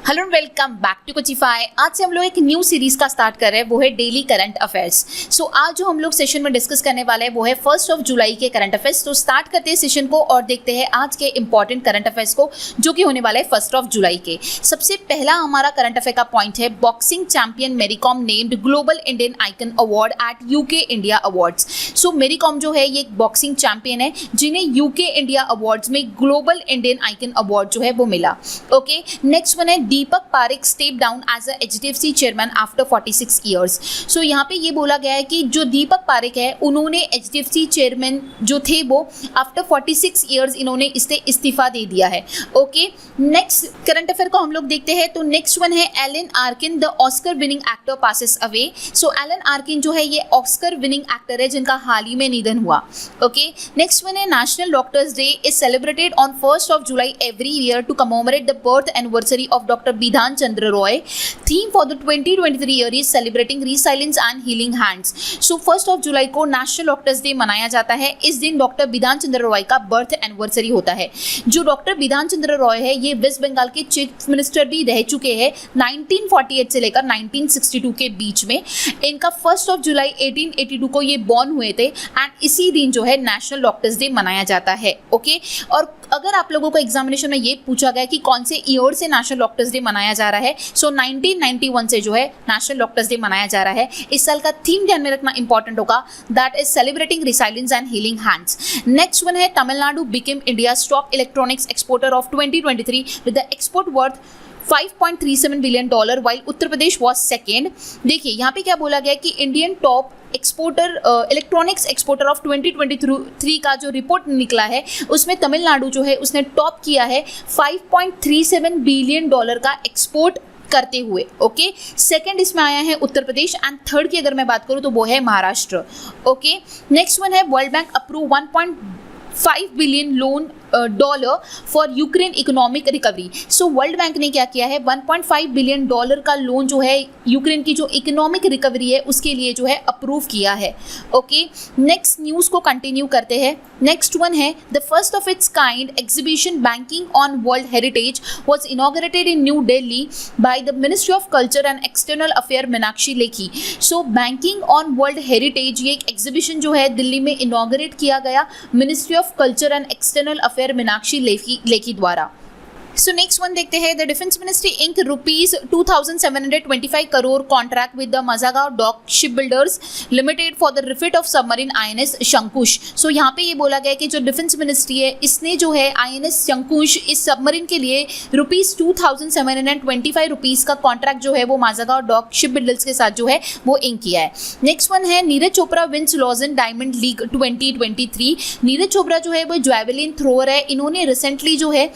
Hello and welcome back to Coachify. आज से हम लोग एक न्यू सीरीज का स्टार्ट कर रहे हैं, वो है डेली करंट अफेयर्स। सो आज जो हम लोग सेशन में डिस्कस करने वाले हैं वो है 1 जुलाई के करंट अफेयर्स। तो स्टार्ट करते हैं सेशन को और देखते हैं आज के इंपॉर्टेंट करंट अफेयर्स को, जो कि होने वाला है 1 जुलाई के। सबसे पहला हमारा करंट अफेयर का पॉइंट है, boxing champion Mary Kom named global Indian icon award at UK India awards. So Mary Kom जो है ये एक बॉक्सिंग चैंपियन है जिन्हें यूके इंडिया अवार्ड्स में ग्लोबल इंडियन आइकन अवार्ड जो है वो मिला। ओके, नेक्स्ट वन है Deepak Parekh step down as a HDFC chairman after 46 years. So यहाँ पे ये बोला गया है कि जो दीपक पारेख है उन्होंने एचडीएफसी चेयरमैन जो थे वो आफ्टर 46 इयर्स इन्होंने इससे इस्तीफा दे दिया है। ओके, नेक्स्ट करंट अफेयर को हम लोग देखते हैं। तो नेक्स्ट वन है Alan Arkin the Oscar winning actor passes away. So Alan Arkin जो है ये ऑस्कर विनिंग एक्टर है जिनका हाल ही में निधन हुआ। ओके, नेक्स्ट वन है national doctors day is celebrated on 1 July every year to commemorate the birth anniversary of doctor Bidhan Chandra Roy. Theme for the 2023 year is celebrating resilience and healing hands. So 1 जुलाई को national doctors day मनाया जाता है। इस दिन doctor Bidhan Chandra Roy का birth anniversary होता है। जो डॉक्टर बिधान चंद्र रॉय है ये वेस्ट बंगाल के चीफ मिनिस्टर भी रह चुके हैं 1948 से लेकर 1962 के बीच में। इनका 1 जुलाई 1882 को ये बॉर्न हुए थे एंड इसी दिन जो है नेशनल डॉक्टर्स डे मनाया जाता है। ओके, और अगर आप लोगों को एग्जामिनेशन में ये पूछा गया कि कौन से ईयर से नेशनल डॉक्टर्स डे मनाया जा रहा है, सो 1991 से जो है नेशनल डॉक्टर्स डे मनाया जा रहा है। इस साल का थीम ध्यान में रखना इंपॉर्टेंट होगा, that is celebrating resilience and healing hands. Next one है Tamil Nadu became India top electronics exporter of 2023 with the export worth $5.37 billion while Uttar Pradesh was second. देखिए यहाँ पे क्या बोला गया कि Indian top exporter electronics exporter of 2023 का जो रिपोर्ट निकला है उसमें तमिलनाडु जो है उसने टॉप किया है $5.37 बिलियन का एक्सपोर्ट करते हुए। ओके, सेकंड इसमें आया है उत्तर प्रदेश एंड थर्ड की अगर मैं बात करूं तो वो है महाराष्ट्र। ओके, नेक्स्ट वन है world bank approve $1.5 billion loan dollar for Ukraine economic recovery. So world bank ने क्या किया है, $1.5 बिलियन का लोन जो है यूक्रेन की जो इकोनॉमिक रिकवरी है उसके लिए जो है अप्रूव किया है। ओके, नेक्स्ट न्यूज़ को कंटिन्यू करते हैं। Next one is the first of its kind exhibition banking on world heritage was inaugurated in new Delhi by the ministry of culture and external affair Meenakshi Lekhi. So banking on world heritage ये एक exhibition जो है दिल्ली में inaugurate किया गया ministry of culture and external affair Meenakshi Lekhi द्वारा। So next one देखते हैं the defence ministry ink ₹2,725 crore contract with the Mazagon dock ship builders limited for the refit of submarine INS Shankush. सो यहाँ पे ये बोला गया कि जो डिफेंस मिनिस्ट्री है इसने जो है INS शंकुश इस सबमरीन के लिए ₹2,725 का कॉन्ट्रैक्ट जो है वो मजागांव डॉक शिप बिल्डर्स के साथ जो है वो इंक किया है। नेक्स्ट वन है Neeraj Chopra wins Lausanne Diamond League 2023। Neeraj Chopra जो है वो जैवलिन थ्रोअर है, इन्होंने रिसेंटली जो है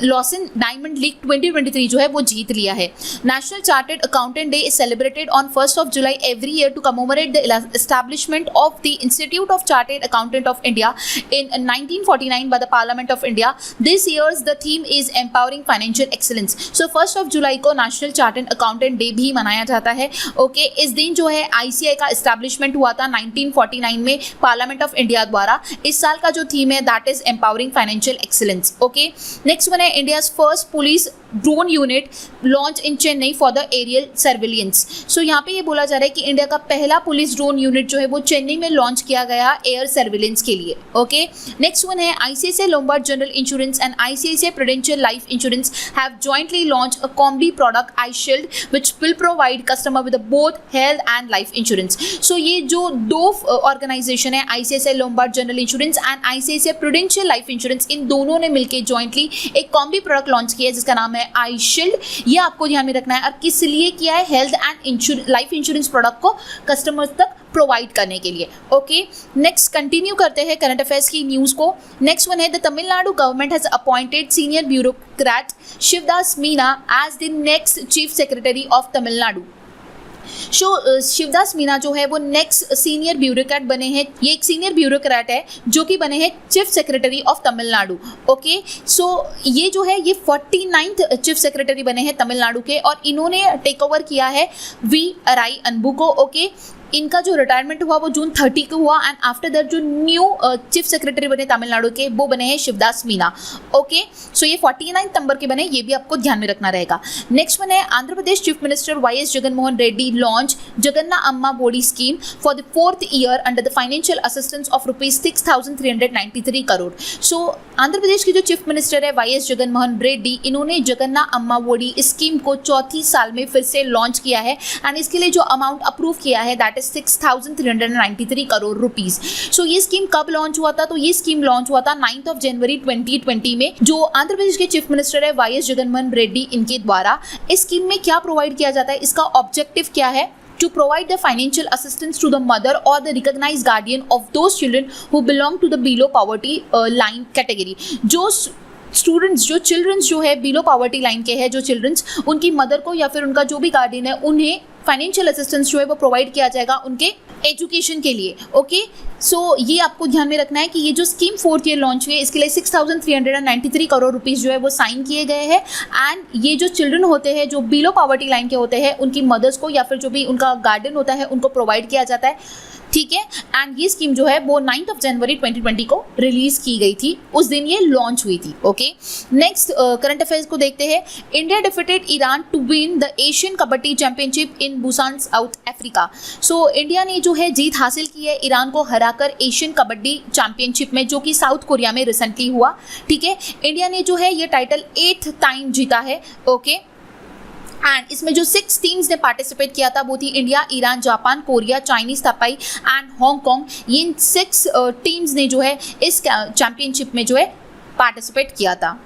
लॉसन डायमंड लीग 2023 जो है वो जीत लिया है। National chartered accountant day is celebrated on 1 July every year to commemorate the establishment of the institute of chartered accountant of India in 1949 by the parliament of India. This years the theme is empowering financial excellence. So 1 जुलाई को national chartered accountant day भी मनाया जाता है। Okay, इस दिन जो है ICAI का एस्टैब्लिशमेंट हुआ था 1949 में पार्लियामेंट ऑफ इंडिया द्वारा। इस साल का जो थीम है that is empowering financial excellence. Okay, next one है India's first police drone unit launch in Chennai for the aerial surveillance. So यहाँ पे ये बोला जा रहा है कि इंडिया का पहला पुलिस ड्रोन यूनिट जो है वो चेन्नई में लॉन्च किया गया एयर सर्विलेंस के लिए। ओके, नेक्स्ट वन है ICICI Lombard general insurance and ICICI Prudential life insurance have jointly launch a combi product iShield which will provide customer with both health and life insurance। So ये जो दो organisation है ICICI Lombard general insurance and ICICI Prudential life insurance, इन दोनों ने मिलकर jointly एक combi product launch किया है जिसका नाम है iShield। ये आपको ध्यान में रखना है और किस लिए किया है, health and life insurance product को कस्टमर्स तक प्रोवाइड करने के लिए। ओके, नेक्स्ट कंटिन्यू करते हैं करंट अफेयर्स की न्यूज को। Next one is the Tamil Nadu government has appointed senior bureaucrat Shivdas Meena as the next chief secretary of Tamil Nadu. Shivdas Meena जो है वो नेक्स्ट सीनियर ब्यूरोक्रेट बने हैं। ये एक सीनियर ब्यूरोक्रेट है जो कि बने हैं chief secretary of Tamil Nadu. Okay, so ये जो है ये 49th चीफ सेक्रेटरी बने हैं तमिलनाडु के और इन्होंने टेक ओवर किया है वी अराई अनबू को। ओके, इनका जो रिटायरमेंट हुआ वो जून 30 को हुआ एंड आफ्टर दैट जो न्यू चीफ सेक्रेटरी बने तमिलनाडु के वो बने हैं शिवदास मीना। ओके, सो ये 49 नंबर के बने, ये भी आपको ध्यान में रखना रहेगा। नेक्स्ट वन है Andhra Pradesh chief minister Y S. Jaganmohan Reddy launch Jagananna Amma Vodi scheme for the 4th year under the financial assistance of ₹6,393 crore. So Andhra Pradesh के जो चीफ मिनिस्टर है वाई.एस. जगनमोहन रेड्डी, इन्होंने जगन्ना अम्मा बोडी स्कीम को चौथी साल में फिर से लॉन्च किया है एंड इसके लिए जो अमाउंट अप्रूव किया है दैट इज 6,393 करोड़ रुपीज। सो ये स्कीम कब लॉन्च हुआ था? तो ये स्कीम लॉन्च हुआ था 9 जनवरी 2020 में, जो आंध्र प्रदेश के चीफ मिनिस्टर है वाई.एस. जगनमोहन रेड्डी, इनके द्वारा इस स्कीम में क्या प्रोवाइड किया जाता है, इसका ऑब्जेक्टिव क्या है? To provide the financial assistance to the mother or the recognized guardian of those children who belong to the below poverty line category। जो स्टूडेंट्स, जो चिल्ड्रंस जो है बिलो पॉवर्टी लाइन के हैं, जो चिल्ड्रंस, उनकी मदर को या फिर उनका जो भी गार्डियन है उन्हें फाइनेंशियल असिस्टेंस जो है वो प्रोवाइड किया जाएगा उनके एजुकेशन के लिए। ओके, सो ये आपको ध्यान में रखना है कि ये जो स्कीम 4th ईयर लॉन्च हुई है इसके लिए 6,393 करोड़ रुपीस जो है वो साइन किए गए हैं एंड ये जो चिल्ड्रन होते हैं जो बिलो पॉवर्टी लाइन के होते हैं उनकी मदर्स को या फिर जो भी उनका गार्डियन होता है उनको प्रोवाइड किया जाता है। ठीक है, एंड ये स्कीम जो है वो 9 जनवरी 2020 को रिलीज की गई थी, उस दिन ये लॉन्च हुई थी। ओके, नेक्स्ट करंट अफेयर्स को देखते हैं। India defeated Iran to win the Asian kabaddi championship in Busan South Africa. So India ने जो है जीत हासिल की है ईरान को हराकर एशियन कबड्डी चैंपियनशिप में, जो कि साउथ कोरिया में रिसेंटली हुआ। ठीक है, इंडिया ने जो है ये टाइटल 8th टाइम जीता है। ओके, एंड इसमें जो 6 टीम्स ने पार्टिसिपेट किया था वो थी India, Iran, Japan, Korea, Chinese Taipei and Hong Kong. ये 6 टीम्स ने जो है इस चैंपियनशिप में जो है पार्टिसिपेट किया था।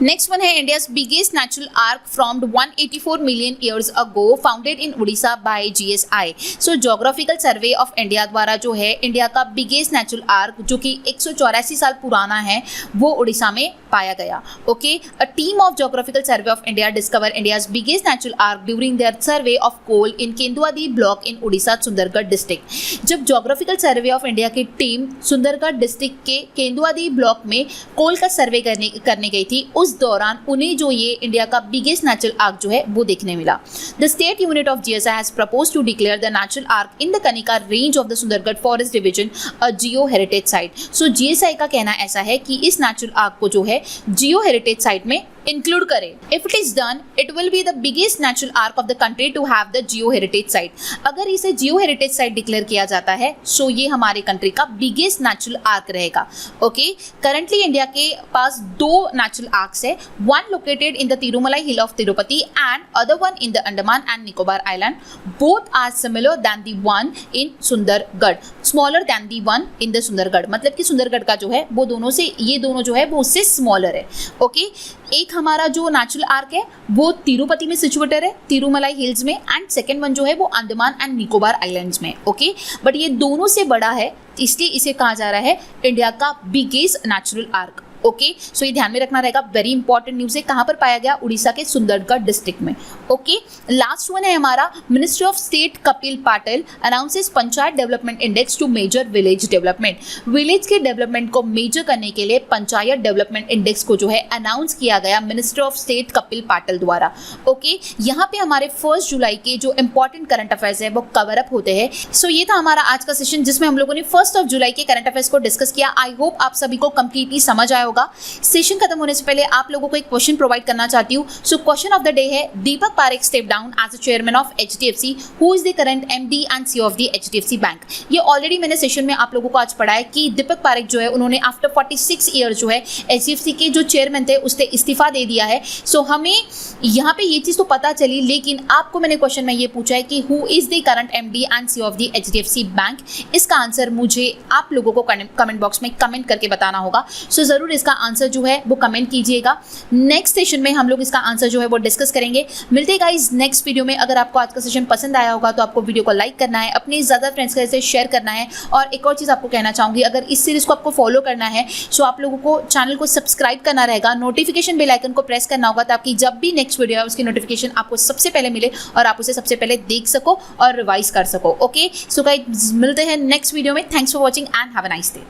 नेक्स्ट वन है India's biggest natural arch formed 184 million years ago founded in Orissa by GSI। So geographical survey of India द्वारा जो है इंडिया का बिगेस्ट नेचुरल आर्क जो कि 184 साल पुराना है वो उड़ीसा में पाया गया। Okay, a team of geographical survey of India discover India's biggest natural arch during their survey of coal in Kenduadihi block in Orissa Sundargarh district. जब ज्योग्राफिकल सर्वे ऑफ इंडिया की टीम सुंदरगढ़ डिस्ट्रिक्ट के केंदुआदी ब्लॉक में कोल का सर्वे करने गई थी, उस दौरान उन्हें जो ये इंडिया का बिगेस्ट नेचुरल आर्क जो है वो देखने मिला। The state unit of GSI has proposed to declare the natural arch in the Kanika range of the Sundargarh forest division a geo heritage site. So GSI का कहना ऐसा है कि इस नेचुरल आर्क को जो है जियो हेरिटेज साइट में इंक्लूड करें। If it is done it will be the biggest natural arch of the country to have the geo heritage site. अगर इसे जियो हेरिटेज साइट डिक्लेयर किया जाता है सो ये हमारे कंट्री का बिगेस्ट नेचुरल आर्क रहेगा। ओके, करंटली इंडिया के पास 2 नेचुरल आर्क्स है, one located in the Tirumala hill of Tirupati and other one in the Andaman and Nicobar island. Both are similar than the one in Sundargarh, smaller than the one in the Sundargarh। मतलब कि सुंदरगढ़ का जो है वो दोनों से, ये दोनों जो है वो उससे स्मॉलर है। ओके, एक हमारा जो नेचुरल आर्क है वो तिरुपति में सिचुएटेड है, तिरुमलाई हिल्स में, एंड सेकेंड वन जो है वो अंडमान एंड निकोबार आइलैंड्स में। ओके, बट ये दोनों से बड़ा है इसलिए इसे कहा जा रहा है इंडिया का biggest natural arc. Okay, so ये ध्यान में रखना रहेगा, वेरी इंपॉर्टेंट न्यूज है। कहाँ पर पाया गया? उड़ीसा के सुंदरगढ़ डिस्ट्रिक्ट में। ओके, लास्ट वन है हमारा, ministry of state Kapil Patil announces panchayat development index to measure village development. Village के डेवलपमेंट को मेजर करने के लिए पंचायत डेवलपमेंट इंडेक्स को जो है अनाउंस किया गया minister of state Kapil Patil द्वारा। ओके, यहाँ पे हमारे 1 जुलाई के जो इंपॉर्टेंट करंट अफेयर्स है वो कवर अप होते हैं। सो ये था हमारा आज का सेशन जिसमें हम लोगों ने 1 जुलाई के करंट अफेयर्स को डिस्कस किया। आई होप आप सभी को कंप्लीटली समझ आया होगा। सेशन खत्म होने से पहले आप लोगों को एक क्वेश्चन प्रोवाइड करना चाहती हूँ। So question of the day है, Deepak Parekh step down as a chairman of HDFC, who is the current MD and CEO of the HDFC bank. ये ऑलरेडी मैंने सेशन में आप लोगों को आज पढ़ा है कि दीपक पारेख जो है उन्होंने आफ्टर 46 ईयर जो है HDFC के जो चेयरमैन थे उससे इस्तीफा दे दिया है। सो हमें यहाँ पे ये चीज़ तो पता चली, लेकिन आपको मैंने क्वेश्चन में ये पूछा है कि who is the current MD and CEO of the HDFC bank. इसका आंसर मुझे आप लोगों को कमेंट बॉक्स में कमेंट करके बताना होगा। सो ज़रूर इसका आंसर जो है वो कमेंट कीजिएगा। नेक्स्ट सेशन में हम लोग इसका आंसर जो है वो डिस्कस करेंगे। मिलते हैं गाइस नेक्स्ट वीडियो में। अगर आपको आज का सेशन पसंद आया होगा तो आपको वीडियो को लाइक करना है, अपने ज़्यादा फ्रेंड्स के साथ शेयर करना है। और एक और चीज़ आपको कहना चाहूँगी, अगर इस सीरीज़ को आपको फॉलो करना है सो आप लोगों को चैनल को सब्सक्राइब करना रहेगा, नोटिफिकेशन बेल आइकन को प्रेस करना होगा ताकि जब भी नेक्स्ट वीडियो है उसकी नोटिफिकेशन आपको सबसे पहले मिले और आप उसे सबसे पहले देख सको और रिवाइज कर सको। ओके, सो गाइस मिलते हैं नेक्स्ट वीडियो में। Thanks for watching and have a nice day.